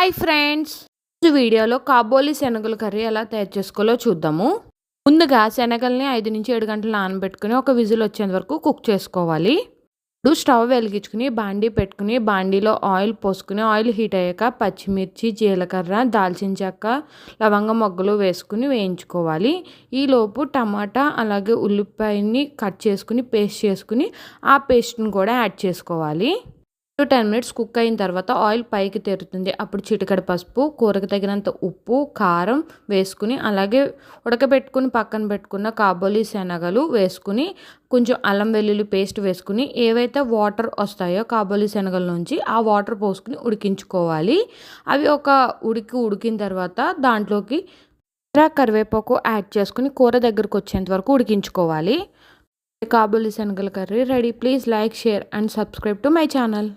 Hi friends, ఈ వీడియోలో కాబోలి శనగల కర్రీ ఎలా తయారు చేసుకోవాలో చూద్దాము. ముందుగా శనగల్ని 5-7 గంటలు నానబెట్టుకుని ఒక విజిల్ వచ్చేంత వరకు కుక్ చేసుకోవాలి. ఇప్పుడు స్టవ్ వెలిగించుకుని బాండీ పెట్టుకుని బాండీలో ఆయిల్ పోసుకుని ఆయిల్ హీట్ అయ్యాక పచ్చిమిర్చి, జీలకర్ర, దాల్చిన చెక్క, లవంగ మొగ్గలు వేసుకుని వేయించుకోవాలి. ఈలోపు టమాటా అలాగే ఉల్లిపాయని కట్ చేసుకుని పేస్ట్ చేసుకుని ఆ పేస్ట్ని కూడా యాడ్ చేసుకోవాలి. 10 మినిట్స్ కుక్ అయిన తర్వాత ఆయిల్ పైకి తేరుతుంది. అప్పుడు చిటికెడు పసుపు, కూరకు తగినంత ఉప్పు, కారం వేసుకుని అలాగే ఉడకబెట్టుకుని పక్కన పెట్టుకున్న కాబోలి శనగలు వేసుకుని కొంచెం అల్లం వెల్లుల్లి పేస్ట్ వేసుకుని ఏవైతే వాటర్ వస్తాయో కాబోలి శనగల నుంచి ఆ వాటర్ పోసుకుని ఉడికించుకోవాలి. అవి ఒక ఉడికిన తర్వాత దాంట్లోకి కరివేపాకు యాడ్ చేసుకుని కూర దగ్గరకు వచ్చేంత వరకు ఉడికించుకోవాలి. కాబోలి శనగల curry ready. Please like, share and subscribe to my channel.